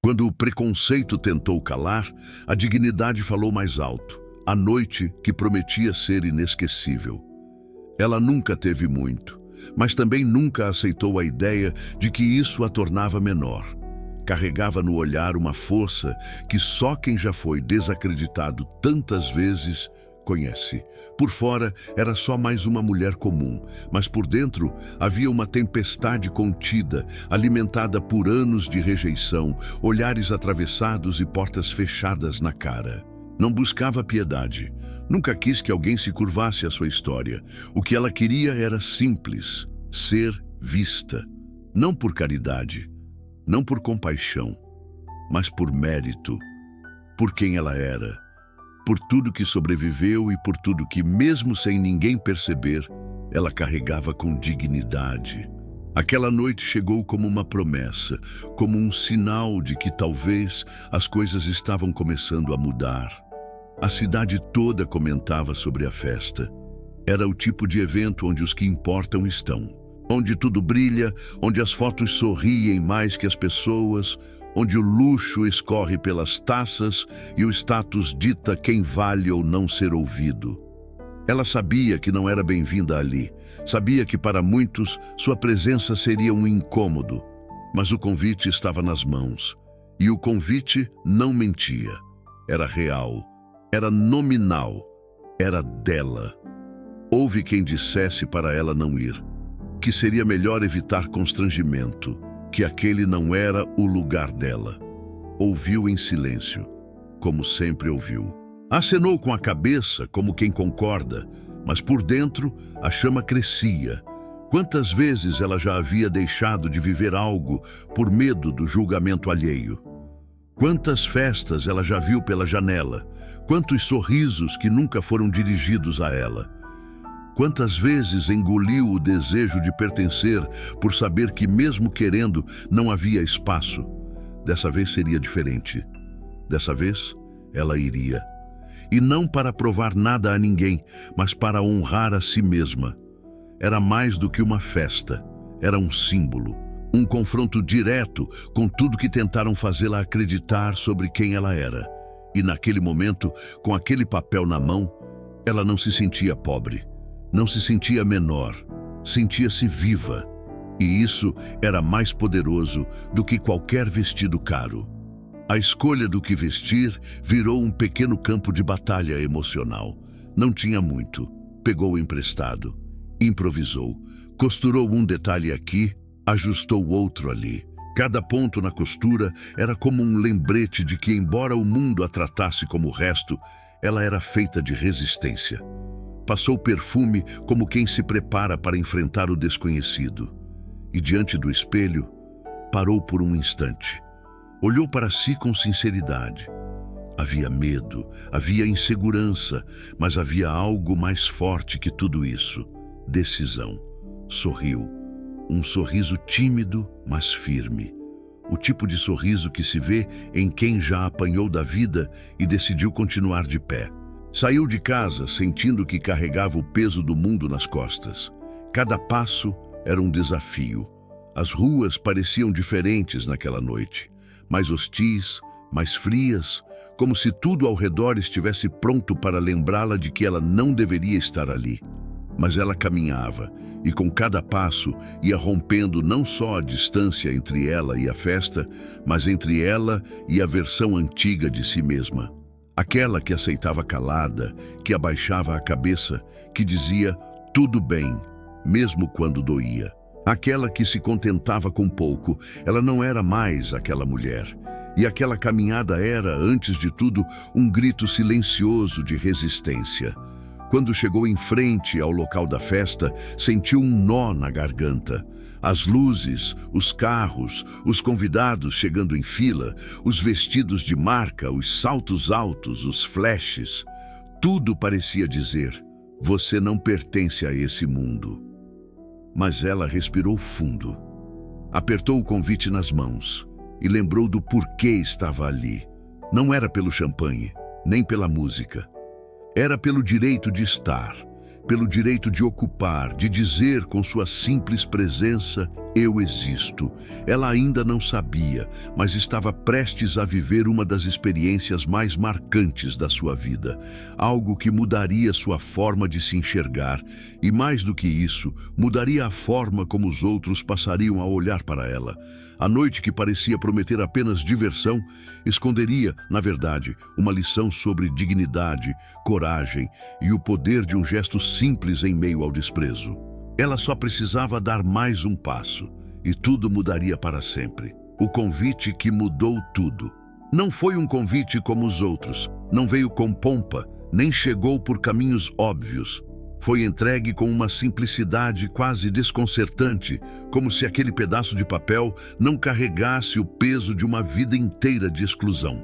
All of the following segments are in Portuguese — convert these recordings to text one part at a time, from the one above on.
Quando o preconceito tentou calar, a dignidade falou mais alto, a noite que prometia ser inesquecível. Ela nunca teve muito, mas também nunca aceitou a ideia de que isso a tornava menor. Carregava no olhar uma força que só quem já foi desacreditado tantas vezes conhece. Por fora era só mais uma mulher comum, mas por dentro havia uma tempestade contida, alimentada por anos de rejeição, olhares atravessados e portas fechadas na cara. Não buscava piedade, nunca quis que alguém se curvasse à sua história. O que ela queria era simples, ser vista. Não por caridade, não por compaixão, mas por mérito, por quem ela era, por tudo que sobreviveu e por tudo que, mesmo sem ninguém perceber, ela carregava com dignidade. Aquela noite chegou como uma promessa, como um sinal de que talvez as coisas estavam começando a mudar. A cidade toda comentava sobre a festa. Era o tipo de evento onde os que importam estão, onde tudo brilha, onde as fotos sorriem mais que as pessoas, onde o luxo escorre pelas taças e o status dita quem vale ou não ser ouvido. Ela sabia que não era bem-vinda ali, sabia que para muitos sua presença seria um incômodo, mas o convite estava nas mãos, e o convite não mentia. Era real, era nominal, era dela. Houve quem dissesse para ela não ir, que seria melhor evitar constrangimento, que aquele não era o lugar dela. Ouviu em silêncio, como sempre ouviu. Acenou com a cabeça, como quem concorda, mas por dentro a chama crescia. Quantas vezes ela já havia deixado de viver algo por medo do julgamento alheio? Quantas festas ela já viu pela janela? Quantos sorrisos que nunca foram dirigidos a ela? Quantas vezes engoliu o desejo de pertencer por saber que, mesmo querendo, não havia espaço? Dessa vez seria diferente. Dessa vez, ela iria. E não para provar nada a ninguém, mas para honrar a si mesma. Era mais do que uma festa. Era um símbolo. Um confronto direto com tudo que tentaram fazê-la acreditar sobre quem ela era. E naquele momento, com aquele papel na mão, ela não se sentia pobre. Não se sentia menor, sentia-se viva. E isso era mais poderoso do que qualquer vestido caro. A escolha do que vestir virou um pequeno campo de batalha emocional. Não tinha muito. Pegou emprestado, improvisou, costurou um detalhe aqui, ajustou outro ali. Cada ponto na costura era como um lembrete de que, embora o mundo a tratasse como o resto, ela era feita de resistência. Passou perfume como quem se prepara para enfrentar o desconhecido. E diante do espelho, parou por um instante. Olhou para si com sinceridade. Havia medo, havia insegurança, mas havia algo mais forte que tudo isso. Decisão. Sorriu. Um sorriso tímido, mas firme. O tipo de sorriso que se vê em quem já apanhou da vida e decidiu continuar de pé. Saiu de casa sentindo que carregava o peso do mundo nas costas. Cada passo era um desafio. As ruas pareciam diferentes naquela noite, mais hostis, mais frias, como se tudo ao redor estivesse pronto para lembrá-la de que ela não deveria estar ali. Mas ela caminhava, e com cada passo ia rompendo não só a distância entre ela e a festa, mas entre ela e a versão antiga de si mesma. Aquela que aceitava calada, que abaixava a cabeça, que dizia tudo bem, mesmo quando doía. Aquela que se contentava com pouco. Ela não era mais aquela mulher. E aquela caminhada era, antes de tudo, um grito silencioso de resistência. Quando chegou em frente ao local da festa, sentiu um nó na garganta. As luzes, os carros, os convidados chegando em fila, os vestidos de marca, os saltos altos, os flashes. Tudo parecia dizer: você não pertence a esse mundo. Mas ela respirou fundo. Apertou o convite nas mãos e lembrou do porquê estava ali. Não era pelo champanhe, nem pela música. Era pelo direito de estar, pelo direito de ocupar, de dizer com sua simples presença: eu existo. Ela ainda não sabia, mas estava prestes a viver uma das experiências mais marcantes da sua vida. Algo que mudaria sua forma de se enxergar e, mais do que isso, mudaria a forma como os outros passariam a olhar para ela. A noite, que parecia prometer apenas diversão, esconderia, na verdade, uma lição sobre dignidade, coragem e o poder de um gesto simples em meio ao desprezo. Ela só precisava dar mais um passo, e tudo mudaria para sempre. O convite que mudou tudo. Não foi um convite como os outros, não veio com pompa, nem chegou por caminhos óbvios. Foi entregue com uma simplicidade quase desconcertante, como se aquele pedaço de papel não carregasse o peso de uma vida inteira de exclusão.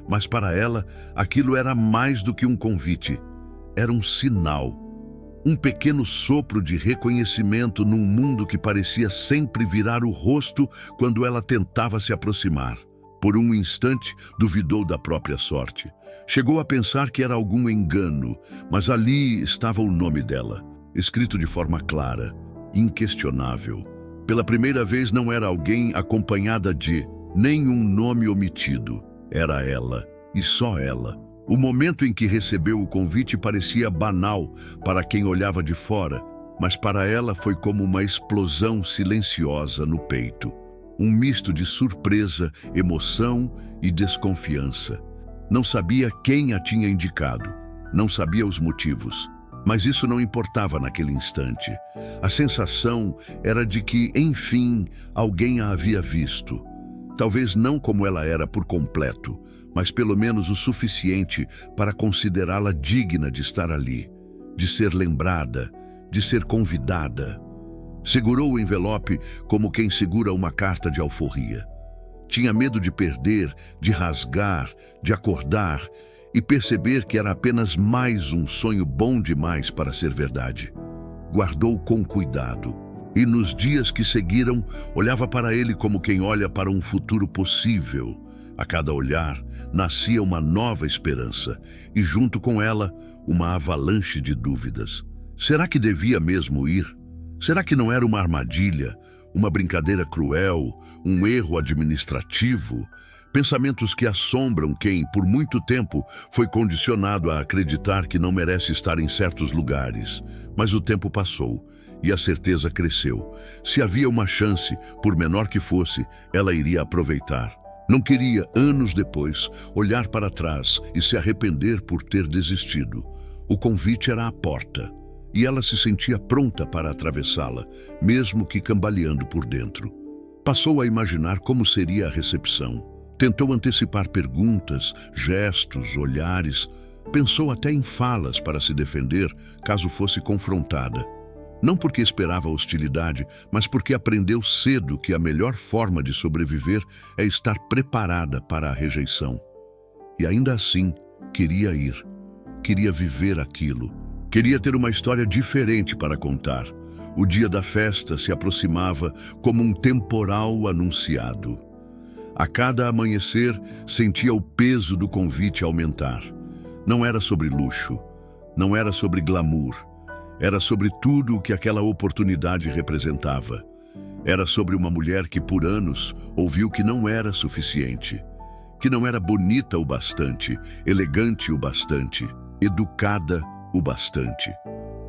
Mas para ela, aquilo era mais do que um convite. Era um sinal. Um pequeno sopro de reconhecimento num mundo que parecia sempre virar o rosto quando ela tentava se aproximar. Por um instante, duvidou da própria sorte. Chegou a pensar que era algum engano, mas ali estava o nome dela, escrito de forma clara, inquestionável. Pela primeira vez não era alguém acompanhada de nenhum nome omitido. Era ela, e só ela. O momento em que recebeu o convite parecia banal para quem olhava de fora, mas para ela foi como uma explosão silenciosa no peito. Um misto de surpresa, emoção e desconfiança. Não sabia quem a tinha indicado, não sabia os motivos, mas isso não importava naquele instante. A sensação era de que, enfim, alguém a havia visto. Talvez não como ela era por completo, mas pelo menos o suficiente para considerá-la digna de estar ali, de ser lembrada, de ser convidada. Segurou o envelope como quem segura uma carta de alforria. Tinha medo de perder, de rasgar, de acordar e perceber que era apenas mais um sonho bom demais para ser verdade. Guardou com cuidado e, nos dias que seguiram, olhava para ele como quem olha para um futuro possível. A cada olhar, nascia uma nova esperança e, junto com ela, uma avalanche de dúvidas. Será que devia mesmo ir? Será que não era uma armadilha, uma brincadeira cruel, um erro administrativo? Pensamentos que assombram quem, por muito tempo, foi condicionado a acreditar que não merece estar em certos lugares. Mas o tempo passou e a certeza cresceu. Se havia uma chance, por menor que fosse, ela iria aproveitar. Não queria, anos depois, olhar para trás e se arrepender por ter desistido. O convite era à porta. E ela se sentia pronta para atravessá-la, mesmo que cambaleando por dentro. Passou a imaginar como seria a recepção. Tentou antecipar perguntas, gestos, olhares. Pensou até em falas para se defender, caso fosse confrontada. Não porque esperava hostilidade, mas porque aprendeu cedo que a melhor forma de sobreviver é estar preparada para a rejeição. E ainda assim, queria ir. Queria viver aquilo. Queria ter uma história diferente para contar. O dia da festa se aproximava como um temporal anunciado. A cada amanhecer, sentia o peso do convite aumentar. Não era sobre luxo, não era sobre glamour. Era sobre tudo o que aquela oportunidade representava. Era sobre uma mulher que, por anos, ouviu que não era suficiente. Que não era bonita o bastante, elegante o bastante, educada o bastante,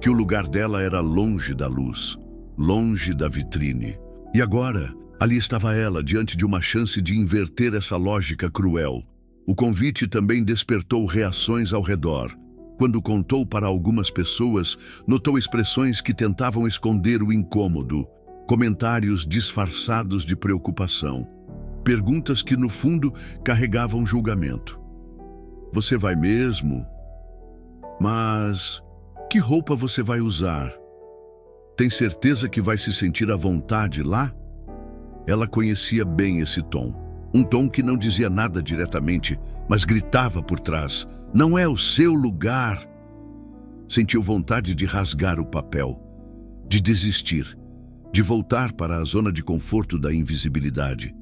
que o lugar dela era longe da luz, longe da vitrine. E agora, ali estava ela, diante de uma chance de inverter essa lógica cruel. O convite também despertou reações ao redor. Quando contou para algumas pessoas, notou expressões que tentavam esconder o incômodo, comentários disfarçados de preocupação, perguntas que, no fundo, carregavam julgamento. Você vai mesmo? Mas que roupa você vai usar? Tem certeza que vai se sentir à vontade lá? Ela conhecia bem esse tom. Um tom que não dizia nada diretamente, mas gritava por trás. Não é o seu lugar. Sentiu vontade de rasgar o papel, de desistir, de voltar para a zona de conforto da invisibilidade.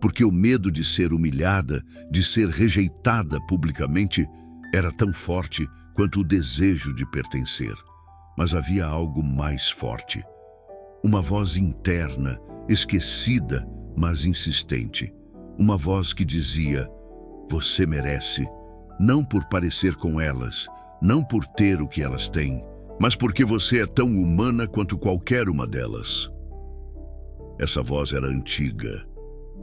Porque o medo de ser humilhada, de ser rejeitada publicamente, era tão forte quanto o desejo de pertencer. Mas havia algo mais forte. Uma voz interna, esquecida, mas insistente. Uma voz que dizia: você merece, não por parecer com elas, não por ter o que elas têm, mas porque você é tão humana quanto qualquer uma delas. Essa voz era antiga.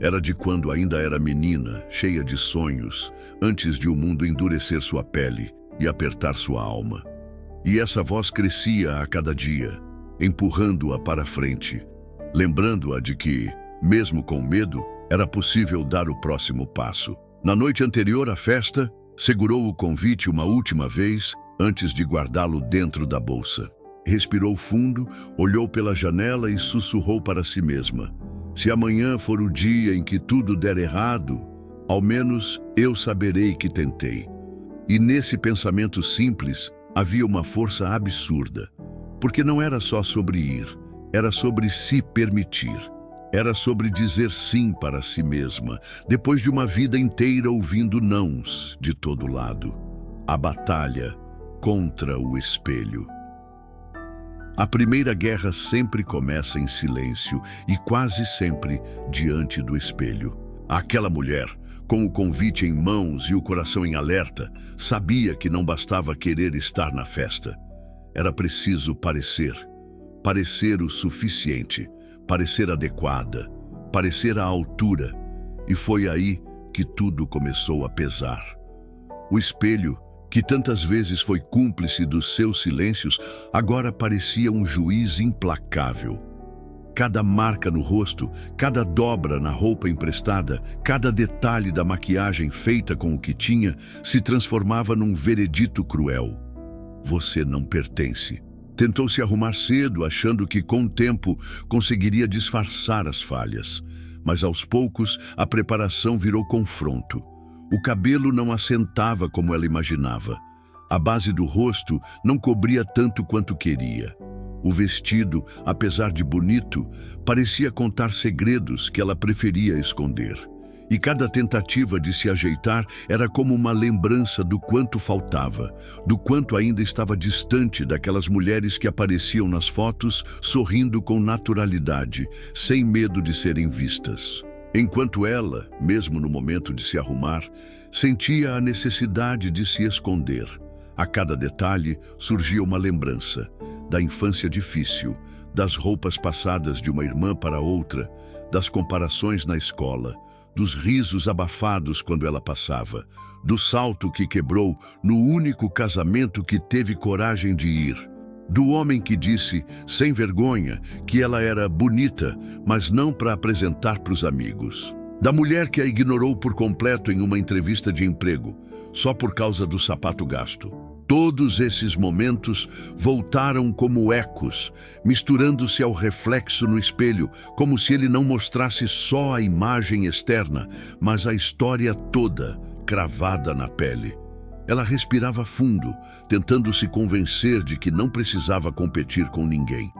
Era de quando ainda era menina, cheia de sonhos, antes de o mundo endurecer sua pele e apertar sua alma. E essa voz crescia a cada dia, empurrando-a para frente, lembrando-a de que, mesmo com medo, era possível dar o próximo passo. Na noite anterior à festa, segurou o convite uma última vez antes de guardá-lo dentro da bolsa. Respirou fundo, olhou pela janela e sussurrou para si mesma: se amanhã for o dia em que tudo der errado, ao menos eu saberei que tentei. E nesse pensamento simples havia uma força absurda, porque não era só sobre ir, era sobre se permitir. Era sobre dizer sim para si mesma, depois de uma vida inteira ouvindo nãos de todo lado. A batalha contra o espelho. A primeira guerra sempre começa em silêncio e quase sempre diante do espelho. Aquela mulher, com o convite em mãos e o coração em alerta, sabia que não bastava querer estar na festa. Era preciso parecer o suficiente, parecer adequada, parecer à altura. E foi aí que tudo começou a pesar. O espelho, que tantas vezes foi cúmplice dos seus silêncios, agora parecia um juiz implacável. Cada marca no rosto, cada dobra na roupa emprestada, cada detalhe da maquiagem feita com o que tinha, se transformava num veredito cruel. Você não pertence. Tentou se arrumar cedo, achando que com o tempo conseguiria disfarçar as falhas. Mas aos poucos a preparação virou confronto. O cabelo não assentava como ela imaginava. A base do rosto não cobria tanto quanto queria. O vestido, apesar de bonito, parecia contar segredos que ela preferia esconder. E cada tentativa de se ajeitar era como uma lembrança do quanto faltava, do quanto ainda estava distante daquelas mulheres que apareciam nas fotos sorrindo com naturalidade, sem medo de serem vistas. Enquanto ela, mesmo no momento de se arrumar, sentia a necessidade de se esconder. A cada detalhe surgia uma lembrança da infância difícil, das roupas passadas de uma irmã para outra, das comparações na escola, dos risos abafados quando ela passava, do salto que quebrou no único casamento que teve coragem de ir, do homem que disse, sem vergonha, que ela era bonita, mas não para apresentar para os amigos, da mulher que a ignorou por completo em uma entrevista de emprego, só por causa do sapato gasto. Todos esses momentos voltaram como ecos, misturando-se ao reflexo no espelho, como se ele não mostrasse só a imagem externa, mas a história toda, cravada na pele. Ela respirava fundo, tentando se convencer de que não precisava competir com ninguém,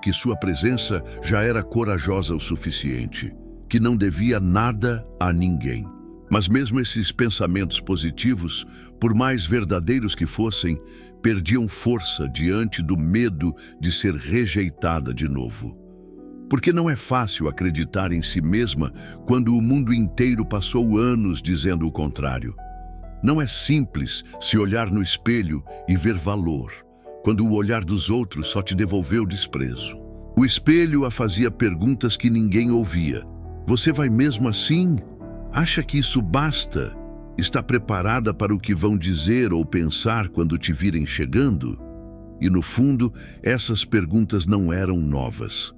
que sua presença já era corajosa o suficiente, que não devia nada a ninguém. Mas mesmo esses pensamentos positivos, por mais verdadeiros que fossem, perdiam força diante do medo de ser rejeitada de novo. Porque não é fácil acreditar em si mesma quando o mundo inteiro passou anos dizendo o contrário. Não é simples se olhar no espelho e ver valor, quando o olhar dos outros só te devolveu desprezo. O espelho a fazia perguntas que ninguém ouvia. Você vai mesmo assim? Acha que isso basta? Está preparada para o que vão dizer ou pensar quando te virem chegando? E no fundo, essas perguntas não eram novas.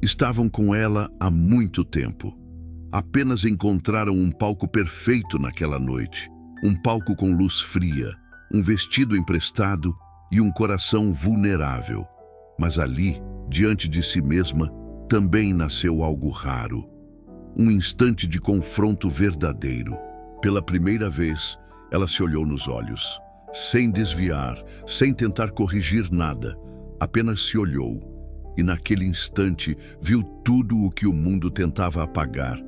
Estavam com ela há muito tempo. Apenas encontraram um palco perfeito naquela noite. Um palco com luz fria, um vestido emprestado e um coração vulnerável. Mas ali, diante de si mesma, também nasceu algo raro. Um instante de confronto verdadeiro. Pela primeira vez, ela se olhou nos olhos, sem desviar, sem tentar corrigir nada. Apenas se olhou, e naquele instante viu tudo o que o mundo tentava apagar.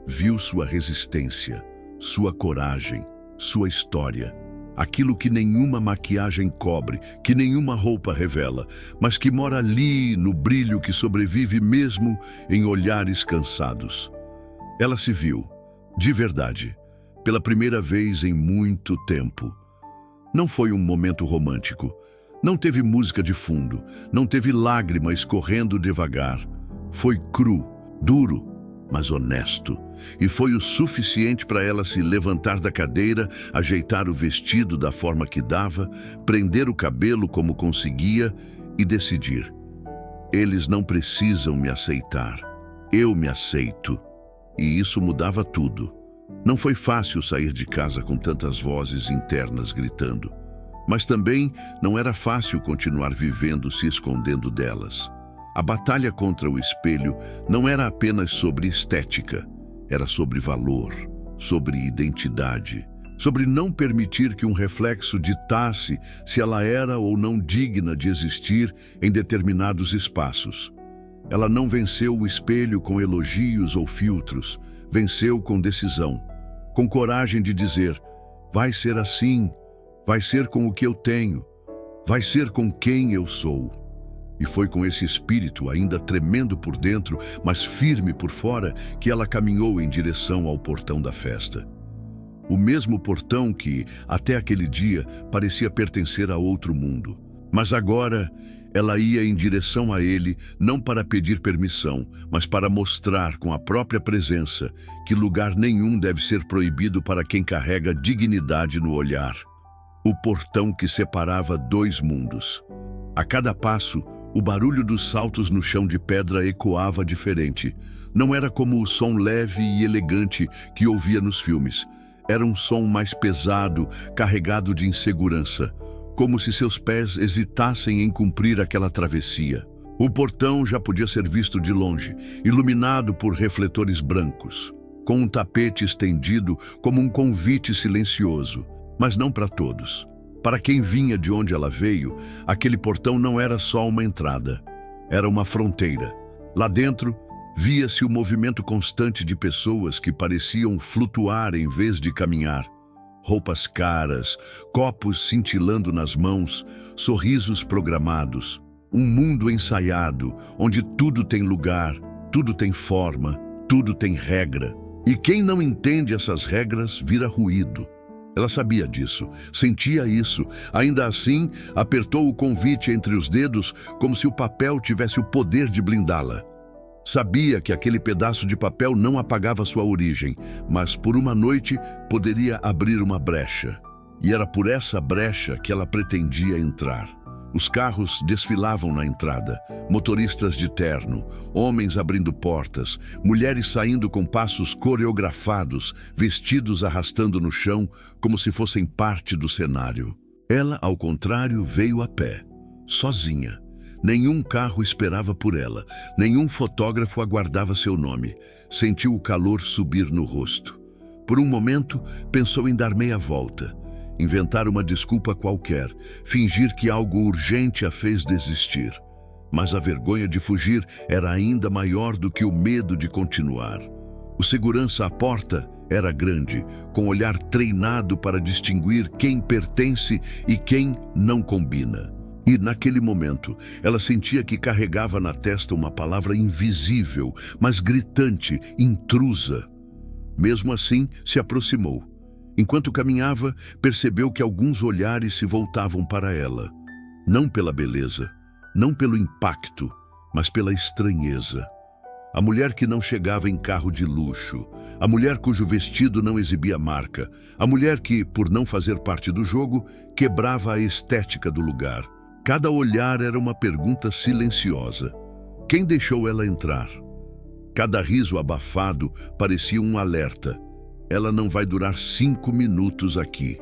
Viu sua resistência, sua coragem, sua história. Aquilo que nenhuma maquiagem cobre, que nenhuma roupa revela, mas que mora ali no brilho que sobrevive mesmo em olhares cansados. Ela se viu, de verdade, pela primeira vez em muito tempo. Não foi um momento romântico. Não teve música de fundo, não teve lágrima escorrendo devagar. Foi cru, duro, mas honesto. E foi o suficiente para ela se levantar da cadeira, ajeitar o vestido da forma que dava, prender o cabelo como conseguia e decidir: eles não precisam me aceitar, eu me aceito. E isso mudava tudo. Não foi fácil sair de casa com tantas vozes internas gritando. Mas também não era fácil continuar vivendo se escondendo delas. A batalha contra o espelho não era apenas sobre estética, era sobre valor, sobre identidade, sobre não permitir que um reflexo ditasse se ela era ou não digna de existir em determinados espaços. Ela não venceu o espelho com elogios ou filtros, venceu com decisão, com coragem de dizer: vai ser assim, vai ser com o que eu tenho, vai ser com quem eu sou. E foi com esse espírito, ainda tremendo por dentro, mas firme por fora, que ela caminhou em direção ao portão da festa. O mesmo portão que, até aquele dia, parecia pertencer a outro mundo. Mas agora, ela ia em direção a ele, não para pedir permissão, mas para mostrar com a própria presença que lugar nenhum deve ser proibido para quem carrega dignidade no olhar. O portão que separava dois mundos. A cada passo, o barulho dos saltos no chão de pedra ecoava diferente. Não era como o som leve e elegante que ouvia nos filmes. Era um som mais pesado, carregado de insegurança, como se seus pés hesitassem em cumprir aquela travessia. O portão já podia ser visto de longe, iluminado por refletores brancos, com um tapete estendido como um convite silencioso, mas não para todos. Para quem vinha de onde ela veio, aquele portão não era só uma entrada, era uma fronteira. Lá dentro, via-se o movimento constante de pessoas que pareciam flutuar em vez de caminhar. Roupas caras, copos cintilando nas mãos, sorrisos programados. Um mundo ensaiado, onde tudo tem lugar, tudo tem forma, tudo tem regra. E quem não entende essas regras vira ruído. Ela sabia disso, sentia isso. Ainda assim, apertou o convite entre os dedos como se o papel tivesse o poder de blindá-la. Sabia que aquele pedaço de papel não apagava sua origem, mas por uma noite poderia abrir uma brecha. E era por essa brecha que ela pretendia entrar. Os carros desfilavam na entrada, motoristas de terno, homens abrindo portas, mulheres saindo com passos coreografados, vestidos arrastando no chão como se fossem parte do cenário. Ela, ao contrário, veio a pé, sozinha. Nenhum carro esperava por ela, nenhum fotógrafo aguardava seu nome. Sentiu o calor subir no rosto. Por um momento, pensou em dar meia volta, inventar uma desculpa qualquer, fingir que algo urgente a fez desistir. Mas a vergonha de fugir era ainda maior do que o medo de continuar. O segurança à porta era grande, com olhar treinado para distinguir quem pertence e quem não combina. E, naquele momento, ela sentia que carregava na testa uma palavra invisível, mas gritante, intrusa. Mesmo assim, se aproximou. Enquanto caminhava, percebeu que alguns olhares se voltavam para ela. Não pela beleza, não pelo impacto, mas pela estranheza. A mulher que não chegava em carro de luxo, a mulher cujo vestido não exibia marca, a mulher que, por não fazer parte do jogo, quebrava a estética do lugar. Cada olhar era uma pergunta silenciosa. Quem deixou ela entrar? Cada riso abafado parecia um alerta. Ela não vai durar 5 minutos aqui.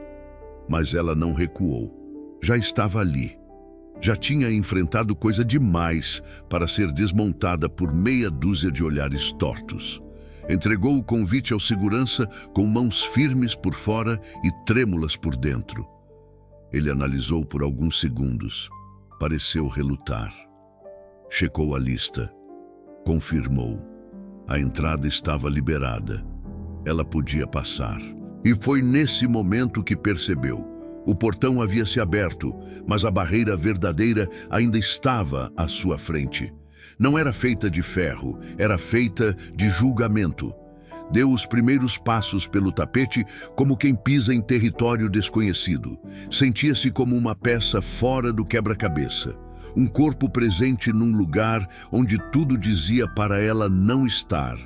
Mas ela não recuou. Já estava ali. Já tinha enfrentado coisa demais para ser desmontada por meia dúzia de olhares tortos. Entregou o convite ao segurança com mãos firmes por fora e trêmulas por dentro. Ele analisou por alguns segundos. Pareceu relutar. Checou a lista. Confirmou. A entrada estava liberada. Ela podia passar. E foi nesse momento que percebeu. O portão havia se aberto, mas a barreira verdadeira ainda estava à sua frente. Não era feita de ferro, era feita de julgamento. Deu os primeiros passos pelo tapete como quem pisa em território desconhecido. Sentia-se como uma peça fora do quebra-cabeça. Um corpo presente num lugar onde tudo dizia para ela não estar.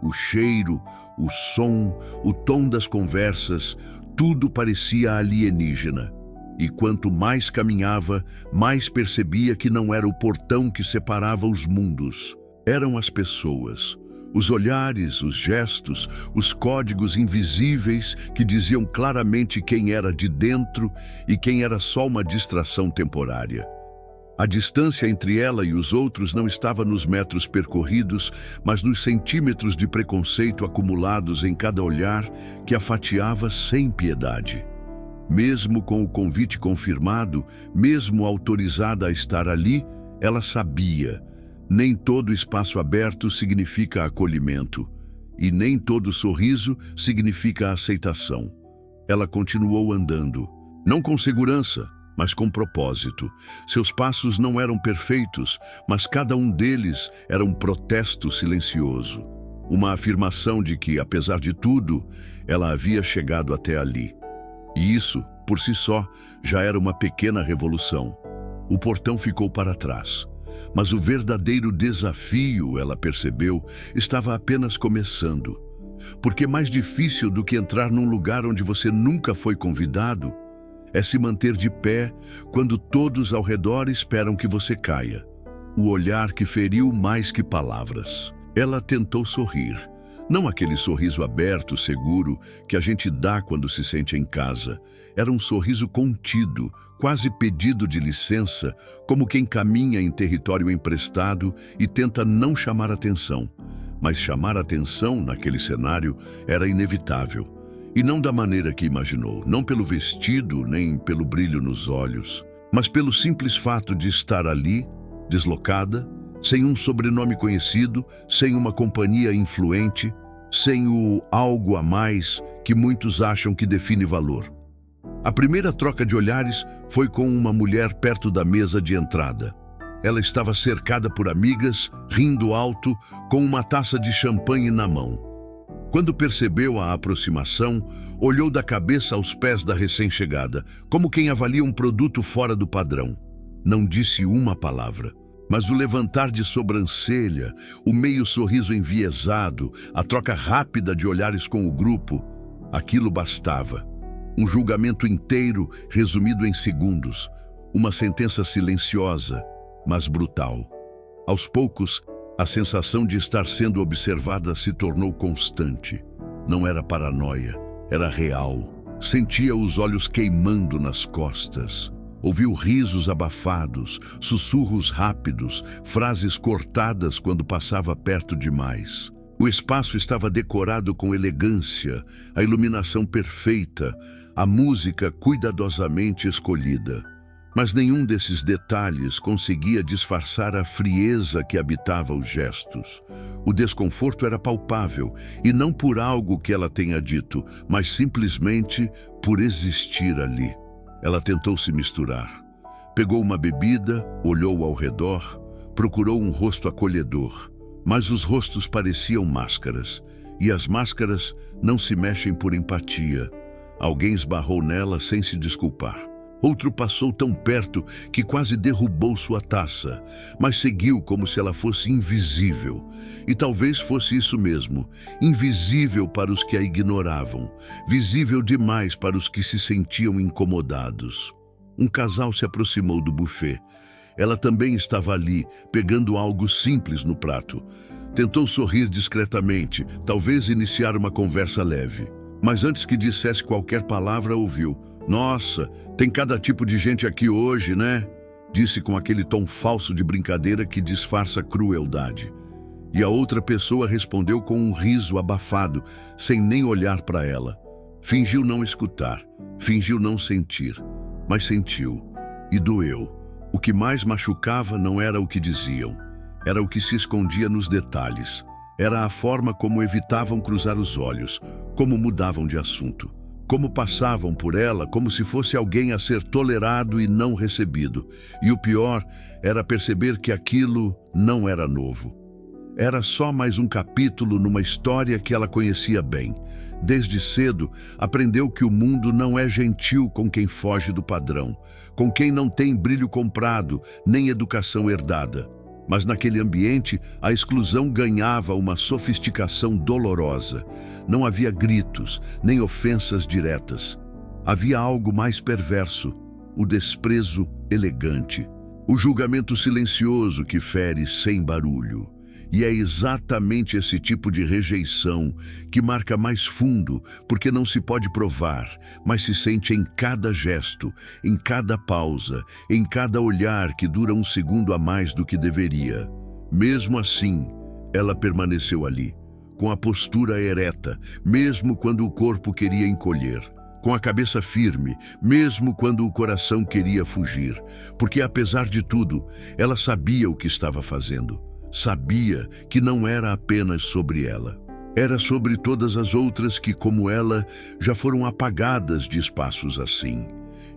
O cheiro, o som, o tom das conversas, tudo parecia alienígena. E quanto mais caminhava, mais percebia que não era o portão que separava os mundos. Eram as pessoas. Os olhares, os gestos, os códigos invisíveis que diziam claramente quem era de dentro e quem era só uma distração temporária. A distância entre ela e os outros não estava nos metros percorridos, mas nos centímetros de preconceito acumulados em cada olhar que a fatiava sem piedade. Mesmo com o convite confirmado, mesmo autorizada a estar ali, ela sabia. Nem todo espaço aberto significa acolhimento, e nem todo sorriso significa aceitação. Ela continuou andando, não com segurança, mas com propósito. Seus passos não eram perfeitos, mas cada um deles era um protesto silencioso. Uma afirmação de que, apesar de tudo, ela havia chegado até ali. E isso, por si só, já era uma pequena revolução. O portão ficou para trás. Mas o verdadeiro desafio, ela percebeu, estava apenas começando. Porque mais difícil do que entrar num lugar onde você nunca foi convidado é se manter de pé quando todos ao redor esperam que você caia. O olhar que feriu mais que palavras. Ela tentou sorrir. Não aquele sorriso aberto, seguro, que a gente dá quando se sente em casa. Era um sorriso contido, quase pedido de licença, como quem caminha em território emprestado e tenta não chamar atenção. Mas chamar atenção, naquele cenário, era inevitável. E não da maneira que imaginou, não pelo vestido, nem pelo brilho nos olhos, mas pelo simples fato de estar ali, deslocada, sem um sobrenome conhecido, sem uma companhia influente, sem o algo a mais que muitos acham que define valor. A primeira troca de olhares foi com uma mulher perto da mesa de entrada. Ela estava cercada por amigas, rindo alto, com uma taça de champanhe na mão. Quando percebeu a aproximação, olhou da cabeça aos pés da recém-chegada, como quem avalia um produto fora do padrão. Não disse uma palavra. Mas o levantar de sobrancelha, o meio sorriso enviesado, a troca rápida de olhares com o grupo, aquilo bastava. Um julgamento inteiro resumido em segundos, uma sentença silenciosa, mas brutal. Aos poucos, a sensação de estar sendo observada se tornou constante. Não era paranoia, era real. Sentia os olhos queimando nas costas. Ouviu risos abafados, sussurros rápidos, frases cortadas quando passava perto demais. O espaço estava decorado com elegância, a iluminação perfeita, a música cuidadosamente escolhida. Mas nenhum desses detalhes conseguia disfarçar a frieza que habitava os gestos. O desconforto era palpável, e não por algo que ela tenha dito, mas simplesmente por existir ali. Ela tentou se misturar. Pegou uma bebida, olhou ao redor, procurou um rosto acolhedor. Mas os rostos pareciam máscaras, e as máscaras não se mexem por empatia. Alguém esbarrou nela sem se desculpar. Outro passou tão perto que quase derrubou sua taça, mas seguiu como se ela fosse invisível. E talvez fosse isso mesmo, invisível para os que a ignoravam, visível demais para os que se sentiam incomodados. Um casal se aproximou do buffet. Ela também estava ali, pegando algo simples no prato. Tentou sorrir discretamente, talvez iniciar uma conversa leve. Mas antes que dissesse qualquer palavra, ouviu: "Nossa, tem cada tipo de gente aqui hoje, né?" Disse com aquele tom falso de brincadeira que disfarça crueldade. E a outra pessoa respondeu com um riso abafado, sem nem olhar para ela. Fingiu não escutar, fingiu não sentir, mas sentiu. E doeu. O que mais machucava não era o que diziam, era o que se escondia nos detalhes. Era a forma como evitavam cruzar os olhos, como mudavam de assunto. como passavam por ela como se fosse alguém a ser tolerado e não recebido. E o pior era perceber que aquilo não era novo. Era só mais um capítulo numa história que ela conhecia bem. Desde cedo, aprendeu que o mundo não é gentil com quem foge do padrão, com quem não tem brilho comprado, nem educação herdada. Mas naquele ambiente, a exclusão ganhava uma sofisticação dolorosa. Não havia gritos, nem ofensas diretas. Havia algo mais perverso, o desprezo elegante, o julgamento silencioso que fere sem barulho. E é exatamente esse tipo de rejeição que marca mais fundo, porque não se pode provar, mas se sente em cada gesto, em cada pausa, em cada olhar que dura um segundo a mais do que deveria. Mesmo assim, ela permaneceu ali, com a postura ereta, mesmo quando o corpo queria encolher, com a cabeça firme, mesmo quando o coração queria fugir, porque apesar de tudo, ela sabia o que estava fazendo. Sabia que não era apenas sobre ela. Era sobre todas as outras que, como ela, já foram apagadas de espaços assim.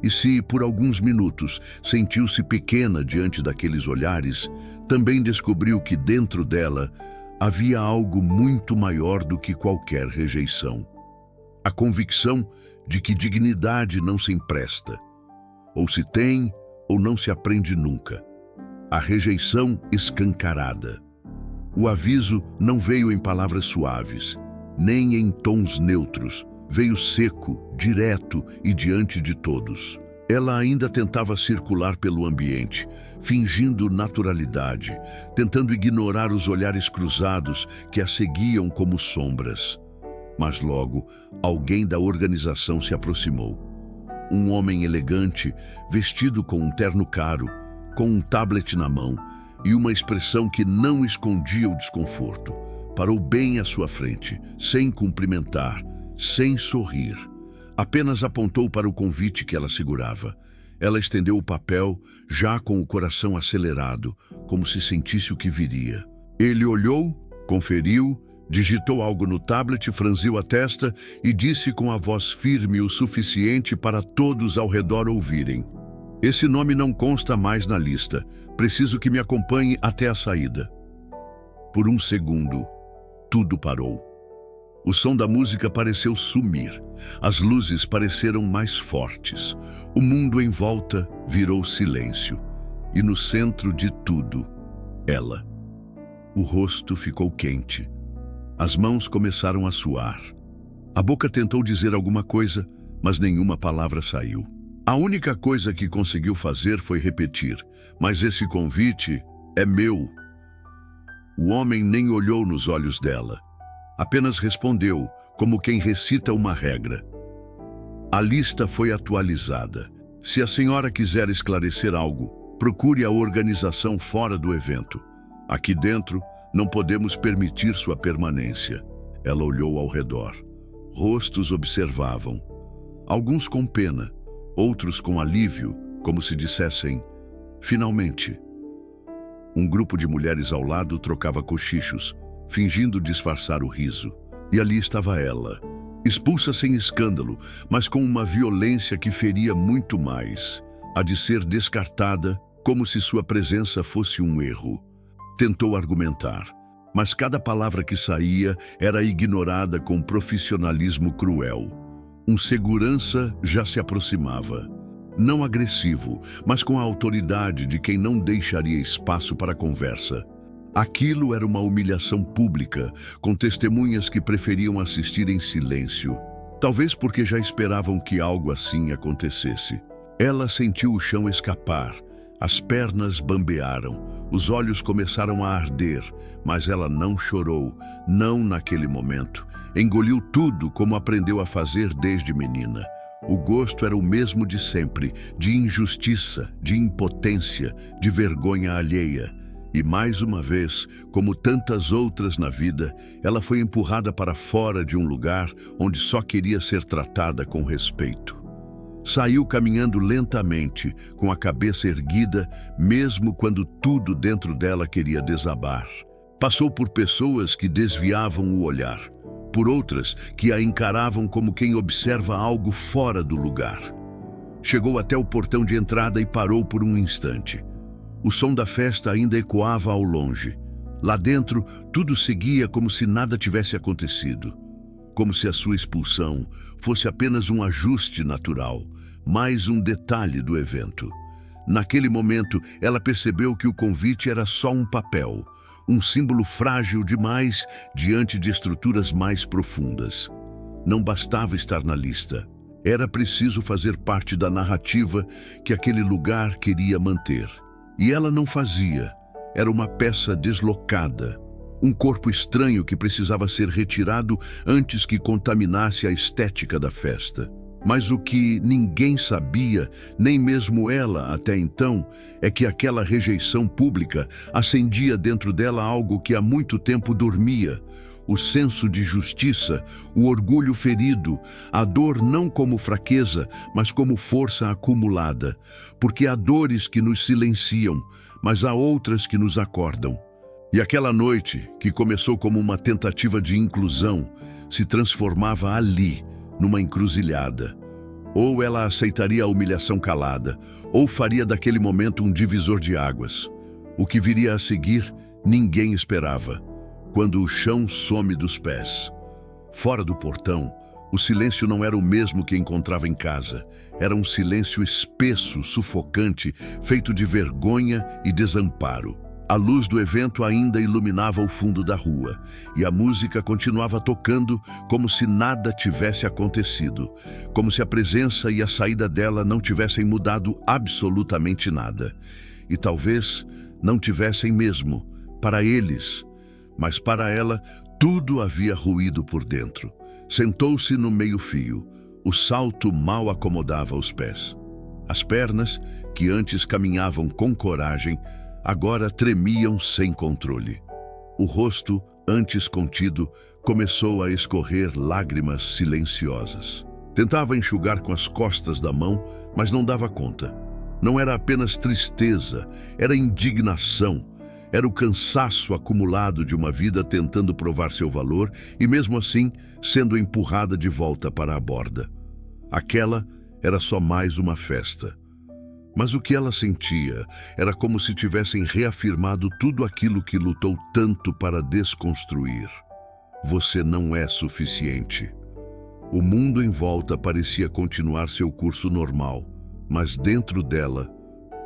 E se, por alguns minutos, sentiu-se pequena diante daqueles olhares, também descobriu que dentro dela havia algo muito maior do que qualquer rejeição. A convicção de que dignidade não se empresta. Ou se tem, ou não se aprende nunca. A rejeição escancarada. O aviso não veio em palavras suaves, nem em tons neutros. Veio seco, direto e diante de todos. Ela ainda tentava circular pelo ambiente, fingindo naturalidade, tentando ignorar os olhares cruzados que a seguiam como sombras. Mas logo, alguém da organização se aproximou. Um homem elegante, vestido com um terno caro, com um tablet na mão e uma expressão que não escondia o desconforto. Parou bem à sua frente, sem cumprimentar, sem sorrir. Apenas apontou para o convite que ela segurava. Ela estendeu o papel, já com o coração acelerado, como se sentisse o que viria. Ele olhou, conferiu, digitou algo no tablet, franziu a testa e disse com a voz firme o suficiente para todos ao redor ouvirem: "Esse nome não consta mais na lista. Preciso que me acompanhe até a saída." Por um segundo, tudo parou. O som da música pareceu sumir. As luzes pareceram mais fortes. O mundo em volta virou silêncio. E no centro de tudo, ela. O rosto ficou quente. As mãos começaram a suar. A boca tentou dizer alguma coisa, mas nenhuma palavra saiu. A única coisa que conseguiu fazer foi repetir: "Mas esse convite é meu." O homem nem olhou nos olhos dela. Apenas respondeu, como quem recita uma regra: "A lista foi atualizada. Se a senhora quiser esclarecer algo, procure a organização fora do evento. Aqui dentro, não podemos permitir sua permanência." Ela olhou ao redor. Rostos observavam. Alguns com pena, outros com alívio, como se dissessem: "Finalmente." Um grupo de mulheres ao lado trocava cochichos, fingindo disfarçar o riso. E ali estava ela, expulsa sem escândalo, mas com uma violência que feria muito mais, a de ser descartada como se sua presença fosse um erro. Tentou argumentar, mas cada palavra que saía era ignorada com profissionalismo cruel. Um segurança já se aproximava. Não agressivo, mas com a autoridade de quem não deixaria espaço para conversa. Aquilo era uma humilhação pública, com testemunhas que preferiam assistir em silêncio. Talvez porque já esperavam que algo assim acontecesse. Ela sentiu o chão escapar. As pernas bambearam, os olhos começaram a arder, mas ela não chorou, não naquele momento. Engoliu tudo como aprendeu a fazer desde menina. O gosto era o mesmo de sempre, de injustiça, de impotência, de vergonha alheia. E mais uma vez, como tantas outras na vida, ela foi empurrada para fora de um lugar onde só queria ser tratada com respeito. Saiu caminhando lentamente, com a cabeça erguida, mesmo quando tudo dentro dela queria desabar. Passou por pessoas que desviavam o olhar, por outras que a encaravam como quem observa algo fora do lugar. Chegou até o portão de entrada e parou por um instante. O som da festa ainda ecoava ao longe. Lá dentro, tudo seguia como se nada tivesse acontecido. Como se a sua expulsão fosse apenas um ajuste natural, mais um detalhe do evento. Naquele momento, ela percebeu que o convite era só um papel, um símbolo frágil demais diante de estruturas mais profundas. Não bastava estar na lista. Era preciso fazer parte da narrativa que aquele lugar queria manter. E ela não fazia. Era uma peça deslocada. Um corpo estranho que precisava ser retirado antes que contaminasse a estética da festa. Mas o que ninguém sabia, nem mesmo ela até então, é que aquela rejeição pública acendia dentro dela algo que há muito tempo dormia. O senso de justiça, o orgulho ferido, a dor não como fraqueza, mas como força acumulada. Porque há dores que nos silenciam, mas há outras que nos acordam. E aquela noite, que começou como uma tentativa de inclusão, se transformava ali, numa encruzilhada. Ou ela aceitaria a humilhação calada, ou faria daquele momento um divisor de águas. O que viria a seguir, ninguém esperava. Quando o chão some dos pés. Fora do portão, o silêncio não era o mesmo que encontrava em casa. Era um silêncio espesso, sufocante, feito de vergonha e desamparo. A luz do evento ainda iluminava o fundo da rua, e a música continuava tocando como se nada tivesse acontecido, como se a presença e a saída dela não tivessem mudado absolutamente nada. E talvez não tivessem mesmo, para eles, mas para ela tudo havia ruído por dentro. Sentou-se no meio-fio. O salto mal acomodava os pés. As pernas, que antes caminhavam com coragem, agora tremiam sem controle. O rosto, antes contido, começou a escorrer lágrimas silenciosas. Tentava enxugar com as costas da mão, mas não dava conta. Não era apenas tristeza, era indignação. Era o cansaço acumulado de uma vida tentando provar seu valor e, mesmo assim, sendo empurrada de volta para a borda. Aquela era só mais uma festa. Mas o que ela sentia era como se tivessem reafirmado tudo aquilo que lutou tanto para desconstruir. Você não é suficiente. O mundo em volta parecia continuar seu curso normal, mas dentro dela,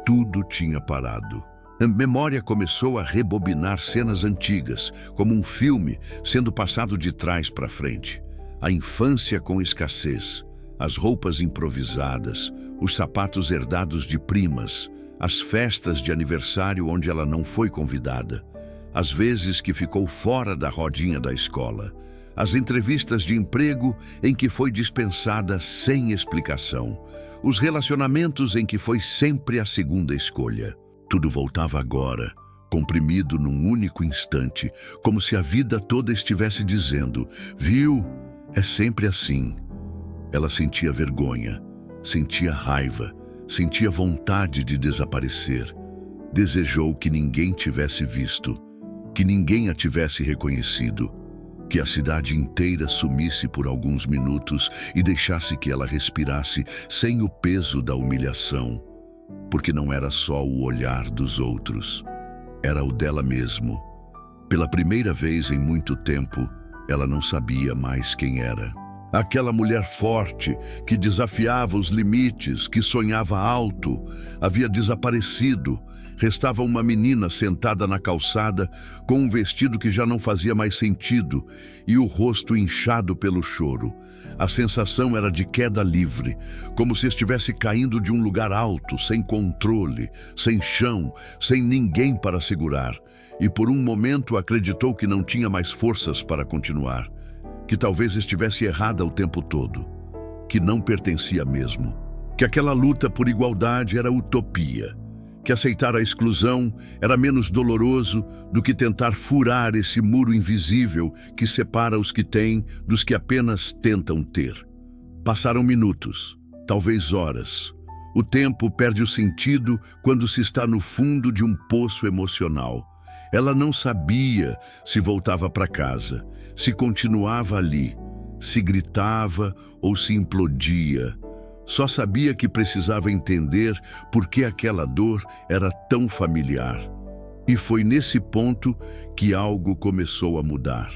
tudo tinha parado. A memória começou a rebobinar cenas antigas, como um filme sendo passado de trás para frente. A infância com escassez, as roupas improvisadas, os sapatos herdados de primas, as festas de aniversário onde ela não foi convidada, as vezes que ficou fora da rodinha da escola, as entrevistas de emprego em que foi dispensada sem explicação, os relacionamentos em que foi sempre a segunda escolha. Tudo voltava agora, comprimido num único instante, como se a vida toda estivesse dizendo: viu, é sempre assim. Ela sentia vergonha, sentia raiva, sentia vontade de desaparecer. Desejou que ninguém tivesse visto, que ninguém a tivesse reconhecido, que a cidade inteira sumisse por alguns minutos e deixasse que ela respirasse sem o peso da humilhação. Porque não era só o olhar dos outros, era o dela mesmo. Pela primeira vez em muito tempo, ela não sabia mais quem era. Aquela mulher forte, que desafiava os limites, que sonhava alto, havia desaparecido. Restava uma menina sentada na calçada, com um vestido que já não fazia mais sentido, e o rosto inchado pelo choro. A sensação era de queda livre, como se estivesse caindo de um lugar alto, sem controle, sem chão, sem ninguém para segurar. E por um momento acreditou que não tinha mais forças para continuar, que talvez estivesse errada o tempo todo, que não pertencia mesmo, que aquela luta por igualdade era utopia, que aceitar a exclusão era menos doloroso do que tentar furar esse muro invisível que separa os que têm dos que apenas tentam ter. Passaram minutos, talvez horas. O tempo perde o sentido quando se está no fundo de um poço emocional. Ela não sabia se voltava para casa, se continuava ali, se gritava ou se implodia. Só sabia que precisava entender por que aquela dor era tão familiar. E foi nesse ponto que algo começou a mudar.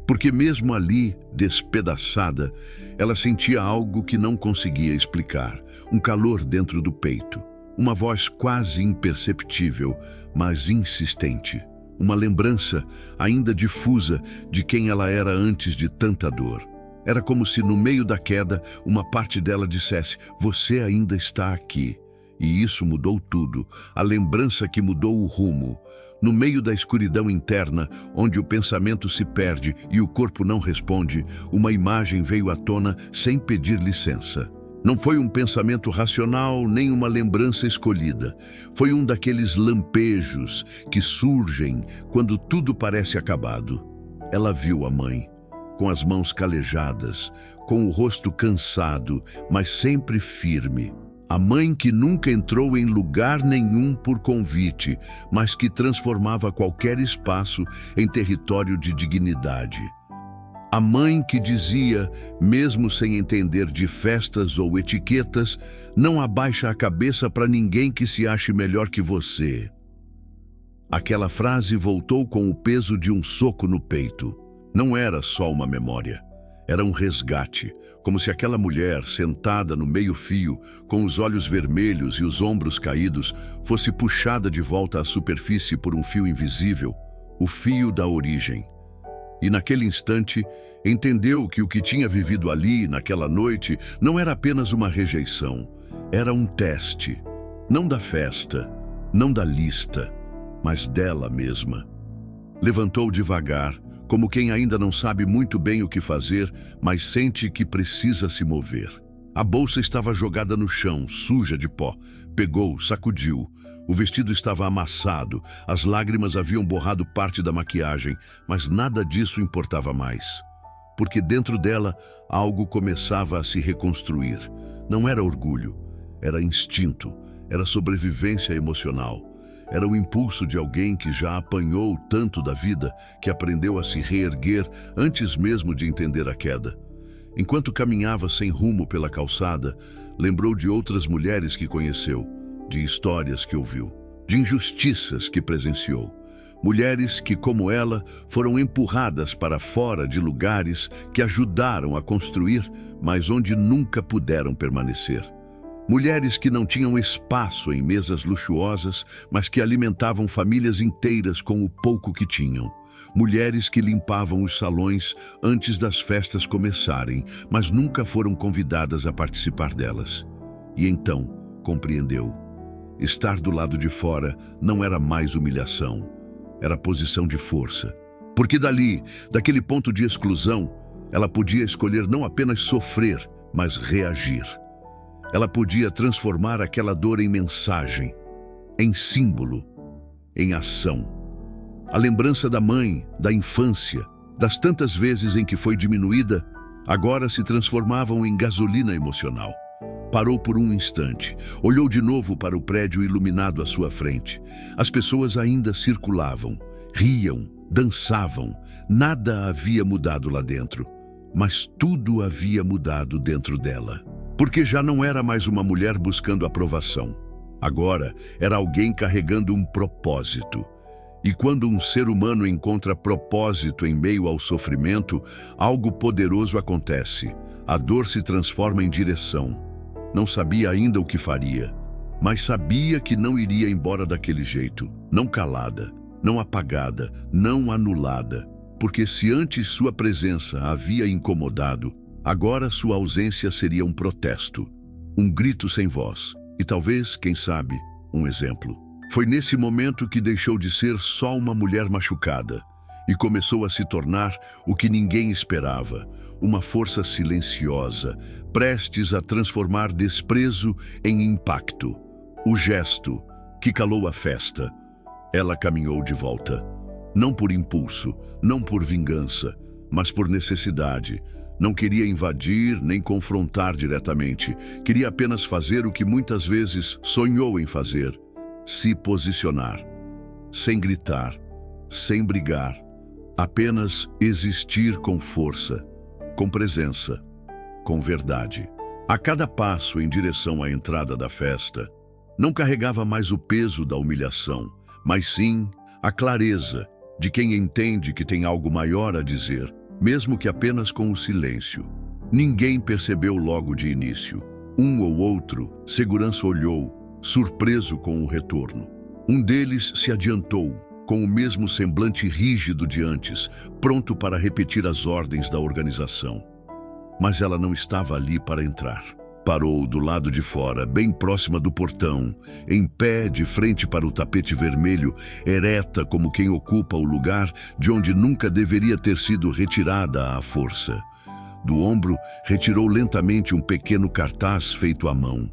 Porque mesmo ali, despedaçada, ela sentia algo que não conseguia explicar. Um calor dentro do peito. Uma voz quase imperceptível, mas insistente. Uma lembrança ainda difusa de quem ela era antes de tanta dor. Era como se no meio da queda, uma parte dela dissesse: "Você ainda está aqui." E isso mudou tudo, a lembrança que mudou o rumo. No meio da escuridão interna, onde o pensamento se perde e o corpo não responde, uma imagem veio à tona sem pedir licença. Não foi um pensamento racional, nem uma lembrança escolhida. Foi um daqueles lampejos que surgem quando tudo parece acabado. Ela viu a mãe, com as mãos calejadas, com o rosto cansado, mas sempre firme. A mãe que nunca entrou em lugar nenhum por convite, mas que transformava qualquer espaço em território de dignidade. A mãe que dizia, mesmo sem entender de festas ou etiquetas: "Não abaixa a cabeça para ninguém que se ache melhor que você." Aquela frase voltou com o peso de um soco no peito. Não era só uma memória. Era um resgate, como se aquela mulher, sentada no meio-fio, com os olhos vermelhos e os ombros caídos, fosse puxada de volta à superfície por um fio invisível, o fio da origem. E naquele instante, entendeu que o que tinha vivido ali, naquela noite, não era apenas uma rejeição, era um teste. Não da festa, não da lista, mas dela mesma. Levantou devagar, como quem ainda não sabe muito bem o que fazer, mas sente que precisa se mover. A bolsa estava jogada no chão, suja de pó. Pegou, sacudiu. O vestido estava amassado, as lágrimas haviam borrado parte da maquiagem, mas nada disso importava mais. Porque dentro dela, algo começava a se reconstruir. Não era orgulho, era instinto, era sobrevivência emocional. Era o impulso de alguém que já apanhou tanto da vida, que aprendeu a se reerguer antes mesmo de entender a queda. Enquanto caminhava sem rumo pela calçada, lembrou de outras mulheres que conheceu, de histórias que ouviu, de injustiças que presenciou. Mulheres que, como ela, foram empurradas para fora de lugares que ajudaram a construir, mas onde nunca puderam permanecer. Mulheres que não tinham espaço em mesas luxuosas, mas que alimentavam famílias inteiras com o pouco que tinham. Mulheres que limpavam os salões antes das festas começarem, mas nunca foram convidadas a participar delas. E então, compreendeu. Estar do lado de fora não era mais humilhação, era posição de força. Porque dali, daquele ponto de exclusão, ela podia escolher não apenas sofrer, mas reagir. Ela podia transformar aquela dor em mensagem, em símbolo, em ação. A lembrança da mãe, da infância, das tantas vezes em que foi diminuída, agora se transformavam em gasolina emocional. Parou por um instante, olhou de novo para o prédio iluminado à sua frente. As pessoas ainda circulavam, riam, dançavam. Nada havia mudado lá dentro, mas tudo havia mudado dentro dela. Porque já não era mais uma mulher buscando aprovação. Agora era alguém carregando um propósito. E quando um ser humano encontra propósito em meio ao sofrimento, algo poderoso acontece. A dor se transforma em direção. Não sabia ainda o que faria, mas sabia que não iria embora daquele jeito. Não calada, não apagada, não anulada. Porque se antes sua presença a havia incomodado, agora sua ausência seria um protesto, um grito sem voz e talvez, quem sabe, um exemplo. Foi nesse momento que deixou de ser só uma mulher machucada e começou a se tornar o que ninguém esperava, uma força silenciosa, prestes a transformar desprezo em impacto. O gesto que calou a festa. Ela caminhou de volta, não por impulso, não por vingança, mas por necessidade. Não queria invadir nem confrontar diretamente. Queria apenas fazer o que muitas vezes sonhou em fazer. Se posicionar. Sem gritar, sem brigar, apenas existir com força, com presença, com verdade. A cada passo em direção à entrada da festa, não carregava mais o peso da humilhação, mas sim a clareza de quem entende que tem algo maior a dizer, mesmo que apenas com o silêncio. Ninguém percebeu logo de início. Um ou outro, segurança olhou, surpreso com o retorno. Um deles se adiantou, com o mesmo semblante rígido de antes, pronto para repetir as ordens da organização. Mas ela não estava ali para entrar. Parou do lado de fora, bem próxima do portão, em pé de frente para o tapete vermelho, ereta como quem ocupa o lugar de onde nunca deveria ter sido retirada à força. Do ombro, retirou lentamente um pequeno cartaz feito à mão.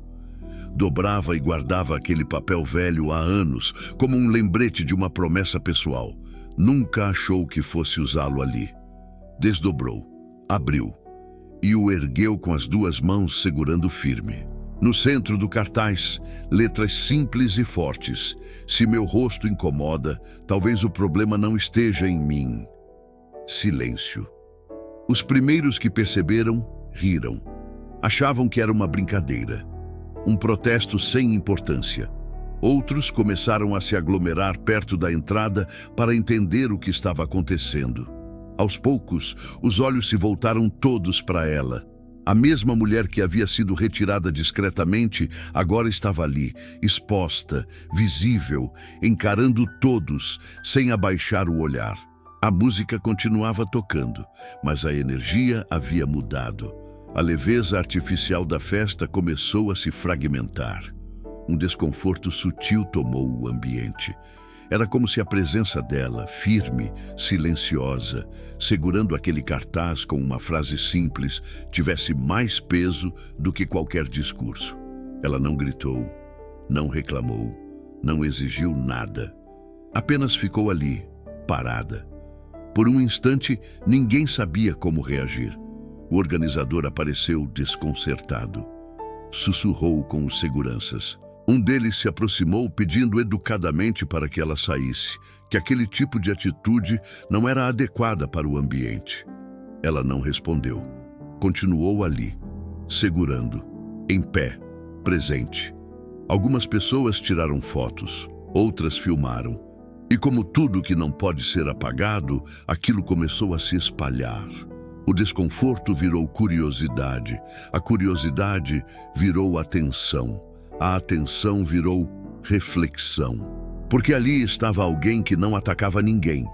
Dobrava e guardava aquele papel velho há anos, como um lembrete de uma promessa pessoal. Nunca achou que fosse usá-lo ali. Desdobrou, abriu e o ergueu com as duas mãos segurando firme. No centro do cartaz, letras simples e fortes. Se meu rosto incomoda, talvez o problema não esteja em mim. Silêncio. Os primeiros que perceberam, riram. Achavam que era uma brincadeira, um protesto sem importância. Outros começaram a se aglomerar perto da entrada para entender o que estava acontecendo. Aos poucos, os olhos se voltaram todos para ela. A mesma mulher que havia sido retirada discretamente agora estava ali, exposta, visível, encarando todos, sem abaixar o olhar. A música continuava tocando, mas a energia havia mudado. A leveza artificial da festa começou a se fragmentar. Um desconforto sutil tomou o ambiente. Era como se a presença dela, firme, silenciosa, segurando aquele cartaz com uma frase simples, tivesse mais peso do que qualquer discurso. Ela não gritou, não reclamou, não exigiu nada. Apenas ficou ali, parada. Por um instante, ninguém sabia como reagir. O organizador apareceu desconcertado. Sussurrou com os seguranças. Um deles se aproximou pedindo educadamente para que ela saísse, que aquele tipo de atitude não era adequada para o ambiente. Ela não respondeu. Continuou ali, segurando, em pé, presente. Algumas pessoas tiraram fotos, outras filmaram. E como tudo que não pode ser apagado, aquilo começou a se espalhar. O desconforto virou curiosidade, a curiosidade virou atenção. A atenção virou reflexão. Porque ali estava alguém que não atacava ninguém,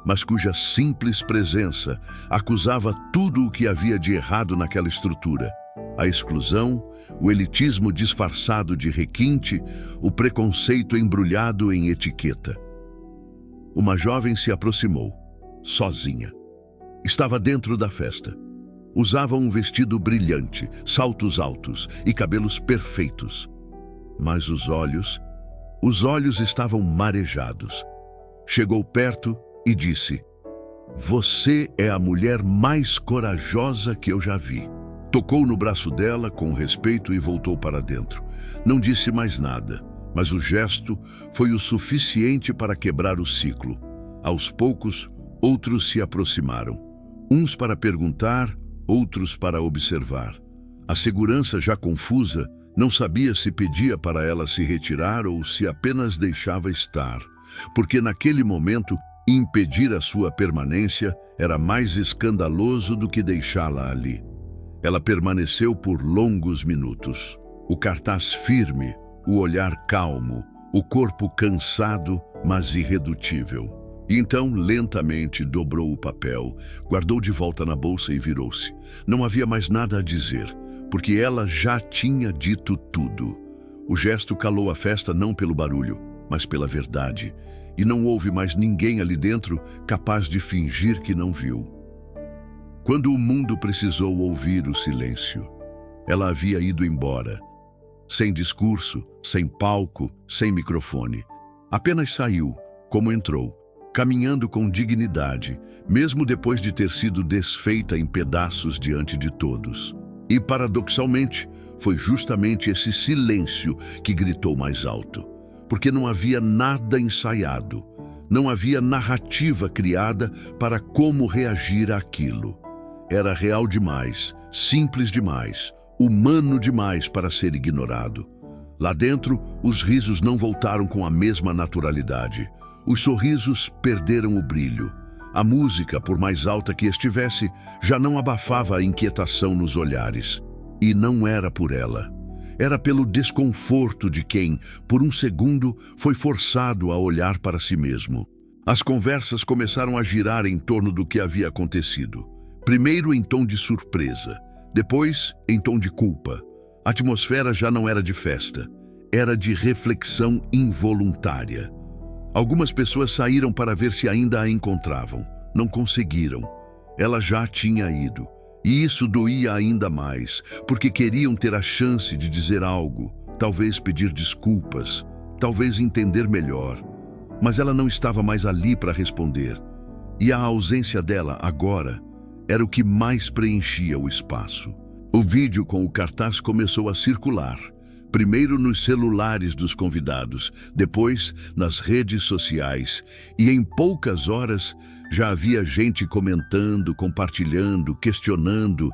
mas cuja simples presença acusava tudo o que havia de errado naquela estrutura. A exclusão, o elitismo disfarçado de requinte, o preconceito embrulhado em etiqueta. Uma jovem se aproximou, sozinha. Estava dentro da festa. Usava um vestido brilhante, saltos altos e cabelos perfeitos. Mas os olhos estavam marejados. Chegou perto e disse: "Você é a mulher mais corajosa que eu já vi." Tocou no braço dela com respeito e voltou para dentro. Não disse mais nada, mas o gesto foi o suficiente para quebrar o ciclo. Aos poucos, outros se aproximaram. Uns para perguntar, outros para observar. A segurança, já confusa, não sabia se pedia para ela se retirar ou se apenas deixava estar, porque naquele momento, impedir a sua permanência era mais escandaloso do que deixá-la ali. Ela permaneceu por longos minutos, o cartaz firme, o olhar calmo, o corpo cansado, mas irredutível. Então, lentamente, dobrou o papel, guardou de volta na bolsa e virou-se. Não havia mais nada a dizer, porque ela já tinha dito tudo. O gesto calou a festa não pelo barulho, mas pela verdade, e não houve mais ninguém ali dentro capaz de fingir que não viu. Quando o mundo precisou ouvir o silêncio, ela havia ido embora, sem discurso, sem palco, sem microfone. Apenas saiu, como entrou, caminhando com dignidade, mesmo depois de ter sido desfeita em pedaços diante de todos. E, paradoxalmente, foi justamente esse silêncio que gritou mais alto, porque não havia nada ensaiado, Não havia narrativa criada para como reagir àquilo. Era real demais, simples demais, humano demais para ser ignorado. Lá dentro, os risos não voltaram com a mesma naturalidade. Os sorrisos perderam o brilho. A música, por mais alta que estivesse, já não abafava a inquietação nos olhares. E não era por ela. Era pelo desconforto de quem, por um segundo, foi forçado a olhar para si mesmo. As conversas começaram a girar em torno do que havia acontecido. Primeiro em tom de surpresa, depois em tom de culpa. A atmosfera já não era de festa, era de reflexão involuntária. Algumas pessoas saíram para ver se ainda a encontravam. Não conseguiram. Ela já tinha ido. E isso doía ainda mais, porque queriam ter a chance de dizer algo, talvez pedir desculpas, talvez entender melhor. Mas ela não estava mais ali para responder. E a ausência dela agora era o que mais preenchia o espaço. O vídeo com o cartaz começou a circular. Primeiro nos celulares dos convidados, depois nas redes sociais, e em poucas horas já havia gente comentando, compartilhando, questionando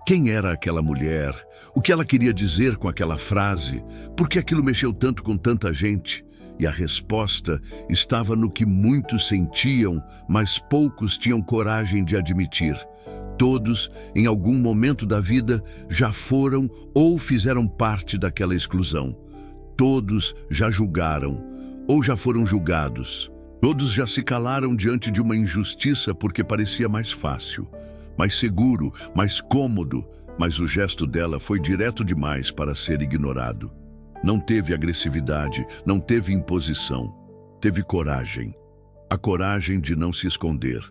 quem era aquela mulher, o que ela queria dizer com aquela frase, por que aquilo mexeu tanto com tanta gente. E a resposta estava no que muitos sentiam, mas poucos tinham coragem de admitir. Todos, em algum momento da vida, já foram ou fizeram parte daquela exclusão. Todos já julgaram ou já foram julgados. Todos já se calaram diante de uma injustiça porque parecia mais fácil, mais seguro, mais cômodo, mas o gesto dela foi direto demais para ser ignorado. Não teve agressividade, não teve imposição, teve coragem. A coragem de não se esconder.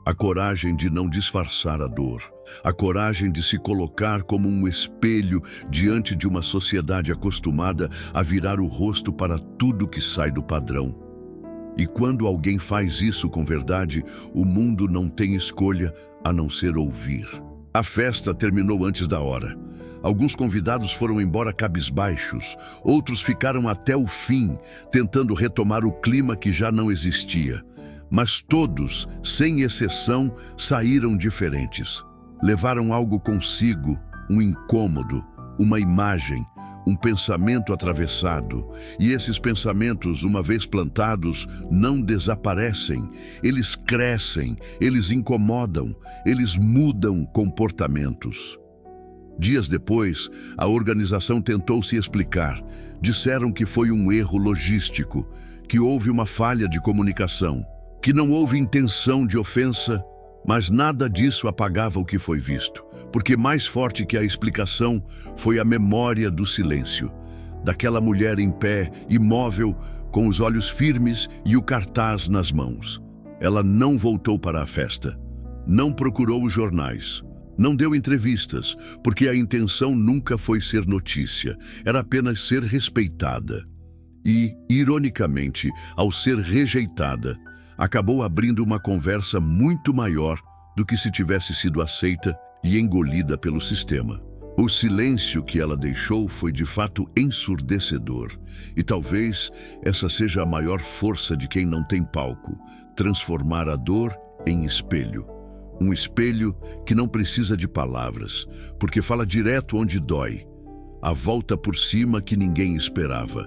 A coragem de não disfarçar a dor, a coragem de se colocar como um espelho diante de uma sociedade acostumada a virar o rosto para tudo que sai do padrão. E quando alguém faz isso com verdade, o mundo não tem escolha a não ser ouvir. A festa terminou antes da hora. Alguns convidados foram embora cabisbaixos, outros ficaram até o fim, tentando retomar o clima que já não existia. Mas todos, sem exceção, saíram diferentes. Levaram algo consigo, um incômodo, uma imagem, um pensamento atravessado. E esses pensamentos, uma vez plantados, não desaparecem. Eles crescem, eles incomodam, eles mudam comportamentos. Dias depois, a organização tentou se explicar. Disseram que foi um erro logístico, que houve uma falha de comunicação, que não houve intenção de ofensa, mas nada disso apagava o que foi visto, porque mais forte que a explicação foi a memória do silêncio, daquela mulher em pé, imóvel, com os olhos firmes e o cartaz nas mãos. Ela não voltou para a festa, não procurou os jornais, não deu entrevistas, porque a intenção nunca foi ser notícia, era apenas ser respeitada. E, ironicamente, ao ser rejeitada, acabou abrindo uma conversa muito maior do que se tivesse sido aceita e engolida pelo sistema. O silêncio que ela deixou foi de fato ensurdecedor, e talvez essa seja a maior força de quem não tem palco, transformar a dor em espelho. Um espelho que não precisa de palavras, porque fala direto onde dói, a volta por cima que ninguém esperava.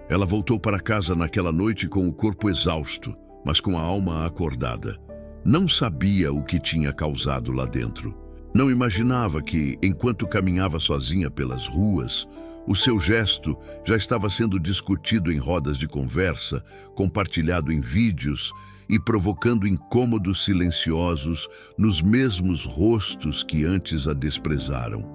Ela voltou para casa naquela noite com o corpo exausto, mas com a alma acordada. Não sabia o que tinha causado lá dentro. Não imaginava que, enquanto caminhava sozinha pelas ruas, o seu gesto já estava sendo discutido em rodas de conversa, compartilhado em vídeos e provocando incômodos silenciosos nos mesmos rostos que antes a desprezaram.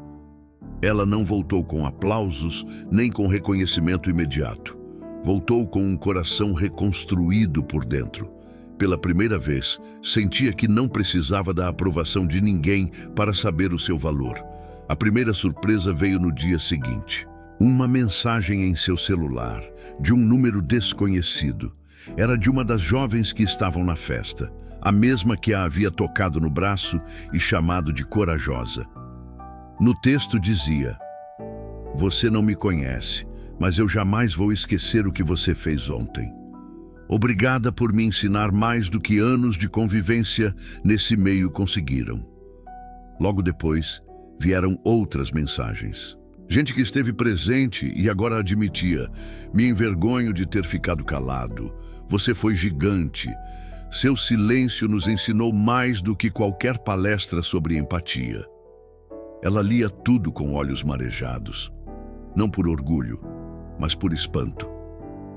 Ela não voltou com aplausos nem com reconhecimento imediato. Voltou com um coração reconstruído por dentro. Pela primeira vez, sentia que não precisava da aprovação de ninguém para saber o seu valor. A primeira surpresa veio no dia seguinte. Uma mensagem em seu celular, de um número desconhecido. Era de uma das jovens que estavam na festa, a mesma que a havia tocado no braço e chamado de corajosa. No texto dizia: "Você não me conhece, mas eu jamais vou esquecer o que você fez ontem." Obrigada por me ensinar mais do que anos de convivência nesse meio conseguiram. Logo depois, vieram outras mensagens. Gente que esteve presente e agora admitia: me envergonho de ter ficado calado. Você foi gigante. Seu silêncio nos ensinou mais do que qualquer palestra sobre empatia. Ela lia tudo com olhos marejados. Não por orgulho, mas por espanto.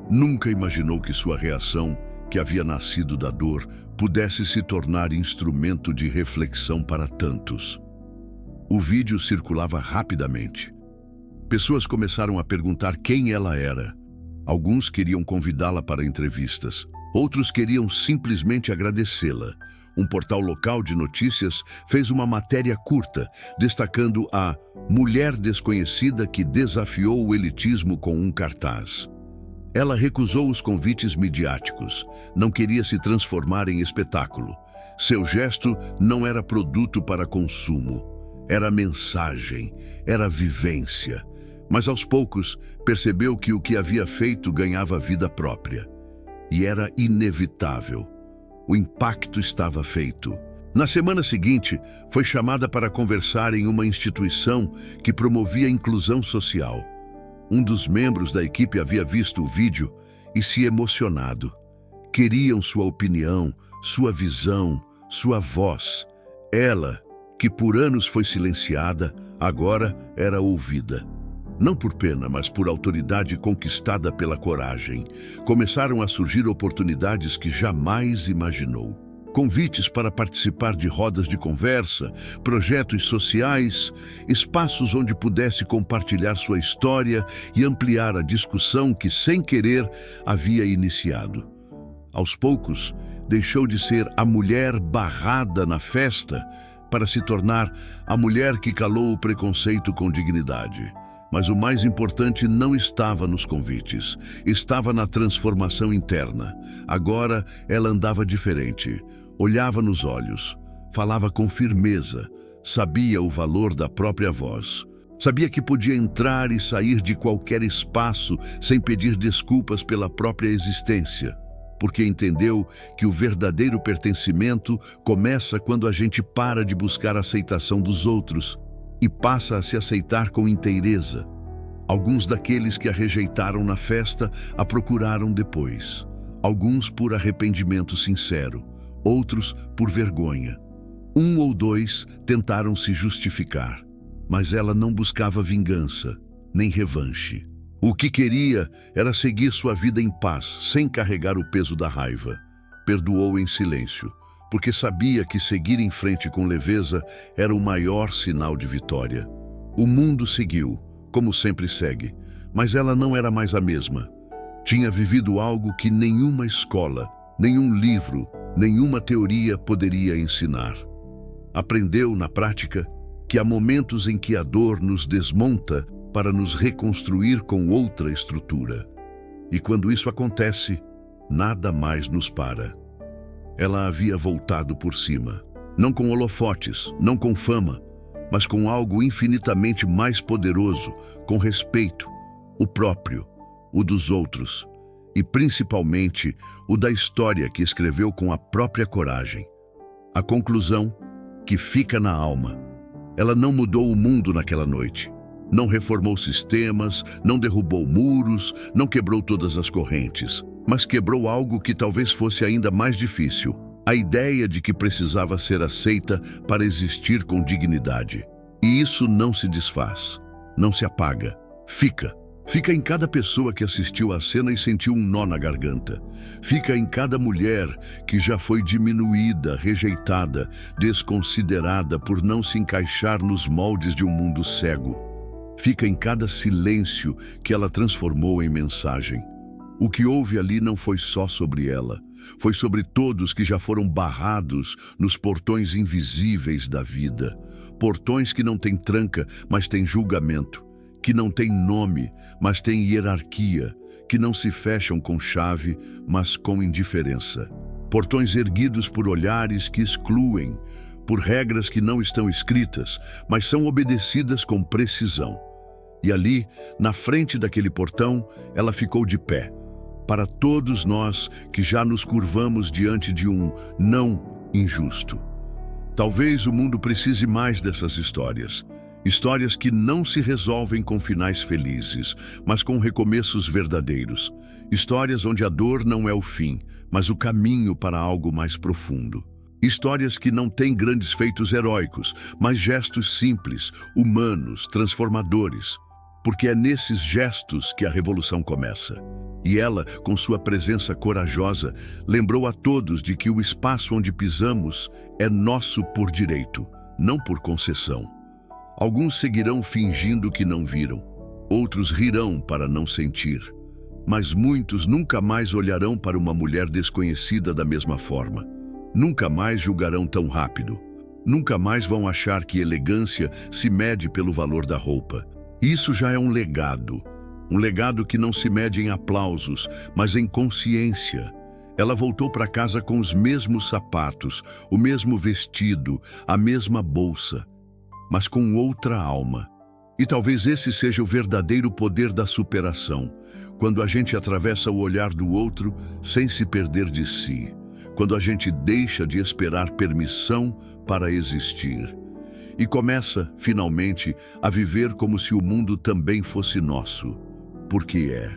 Nunca imaginou que sua reação, que havia nascido da dor, pudesse se tornar instrumento de reflexão para tantos. O vídeo circulava rapidamente. Pessoas começaram a perguntar quem ela era. Alguns queriam convidá-la para entrevistas. Outros queriam simplesmente agradecê-la. Um portal local de notícias fez uma matéria curta, destacando a mulher desconhecida que desafiou o elitismo com um cartaz. Ela recusou os convites midiáticos, não queria se transformar em espetáculo. Seu gesto não era produto para consumo, era mensagem, era vivência. Mas aos poucos percebeu que o que havia feito ganhava vida própria. E era inevitável. O impacto estava feito. Na semana seguinte, foi chamada para conversar em uma instituição que promovia inclusão social. Um dos membros da equipe havia visto o vídeo e se emocionado. Queriam sua opinião, sua visão, sua voz. Ela, que por anos foi silenciada, agora era ouvida. Não por pena, mas por autoridade conquistada pela coragem. Começaram a surgir oportunidades que jamais imaginou. Convites para participar de rodas de conversa, projetos sociais, espaços onde pudesse compartilhar sua história e ampliar a discussão que, sem querer, havia iniciado. Aos poucos, deixou de ser a mulher barrada na festa para se tornar a mulher que calou o preconceito com dignidade. Mas o mais importante não estava nos convites, estava na transformação interna. Agora ela andava diferente, olhava nos olhos, falava com firmeza, sabia o valor da própria voz. Sabia que podia entrar e sair de qualquer espaço sem pedir desculpas pela própria existência, porque entendeu que o verdadeiro pertencimento começa quando a gente para de buscar a aceitação dos outros e passa a se aceitar com inteireza. Alguns daqueles que a rejeitaram na festa a procuraram depois. Alguns por arrependimento sincero, outros por vergonha. Um ou dois tentaram se justificar, mas ela não buscava vingança, nem revanche. O que queria era seguir sua vida em paz, sem carregar o peso da raiva. Perdoou em silêncio, porque sabia que seguir em frente com leveza era o maior sinal de vitória. O mundo seguiu, como sempre segue, mas ela não era mais a mesma. Tinha vivido algo que nenhuma escola, nenhum livro, nenhuma teoria poderia ensinar. Aprendeu, na prática, que há momentos em que a dor nos desmonta para nos reconstruir com outra estrutura. E quando isso acontece, nada mais nos para. Ela havia voltado por cima, não com holofotes, não com fama, mas com algo infinitamente mais poderoso, com respeito, o próprio, o dos outros, e principalmente o da história que escreveu com a própria coragem. A conclusão, que fica na alma. Ela não mudou o mundo naquela noite. Não reformou sistemas, não derrubou muros, não quebrou todas as correntes, mas quebrou algo que talvez fosse ainda mais difícil: a ideia de que precisava ser aceita para existir com dignidade. E isso não se desfaz, não se apaga, fica. Fica em cada pessoa que assistiu à cena e sentiu um nó na garganta. Fica em cada mulher que já foi diminuída, rejeitada, desconsiderada por não se encaixar nos moldes de um mundo cego. Fica em cada silêncio que ela transformou em mensagem. O que houve ali não foi só sobre ela, foi sobre todos que já foram barrados nos portões invisíveis da vida. Portões que não têm tranca, mas têm julgamento. Que não têm nome, mas têm hierarquia. Que não se fecham com chave, mas com indiferença. Portões erguidos por olhares que excluem, por regras que não estão escritas, mas são obedecidas com precisão. E ali, na frente daquele portão, ela ficou de pé, para todos nós que já nos curvamos diante de um não injusto. Talvez o mundo precise mais dessas histórias. Histórias que não se resolvem com finais felizes, mas com recomeços verdadeiros. Histórias onde a dor não é o fim, mas o caminho para algo mais profundo. Histórias que não têm grandes feitos heróicos, mas gestos simples, humanos, transformadores. Porque é nesses gestos que a revolução começa. E ela, com sua presença corajosa, lembrou a todos de que o espaço onde pisamos é nosso por direito, não por concessão. Alguns seguirão fingindo que não viram, outros rirão para não sentir, mas muitos nunca mais olharão para uma mulher desconhecida da mesma forma. Nunca mais julgarão tão rápido. Nunca mais vão achar que elegância se mede pelo valor da roupa. Isso já é um legado que não se mede em aplausos, mas em consciência. Ela voltou para casa com os mesmos sapatos, o mesmo vestido, a mesma bolsa, mas com outra alma. E talvez esse seja o verdadeiro poder da superação, quando a gente atravessa o olhar do outro sem se perder de si, quando a gente deixa de esperar permissão para existir e começa, finalmente, a viver como se o mundo também fosse nosso, porque é.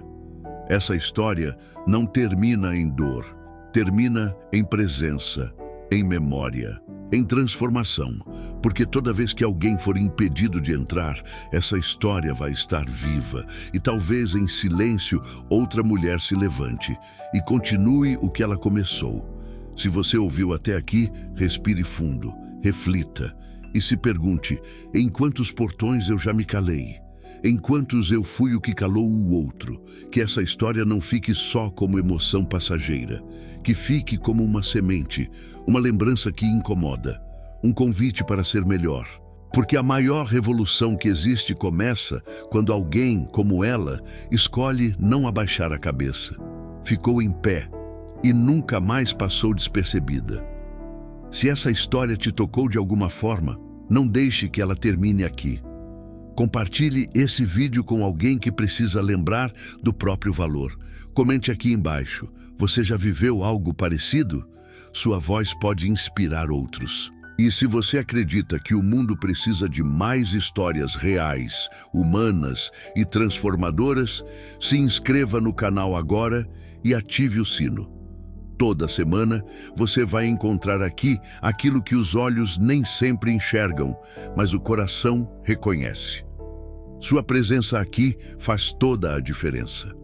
Essa história não termina em dor, termina em presença, em memória, em transformação, porque toda vez que alguém for impedido de entrar, essa história vai estar viva e talvez em silêncio outra mulher se levante e continue o que ela começou. Se você ouviu até aqui, respire fundo, reflita e se pergunte: em quantos portões eu já me calei? Em quantos eu fui o que calou o outro? Que essa história não fique só como emoção passageira, que fique como uma semente, uma lembrança que incomoda, um convite para ser melhor. Porque a maior revolução que existe começa quando alguém, como ela, escolhe não abaixar a cabeça. Ficou em pé e nunca mais passou despercebida. Se essa história te tocou de alguma forma, não deixe que ela termine aqui. Compartilhe esse vídeo com alguém que precisa lembrar do próprio valor. Comente aqui embaixo. Você já viveu algo parecido? Sua voz pode inspirar outros. E se você acredita que o mundo precisa de mais histórias reais, humanas e transformadoras, se inscreva no canal agora e ative o sino. Toda semana você vai encontrar aqui aquilo que os olhos nem sempre enxergam, mas o coração reconhece. Sua presença aqui faz toda a diferença.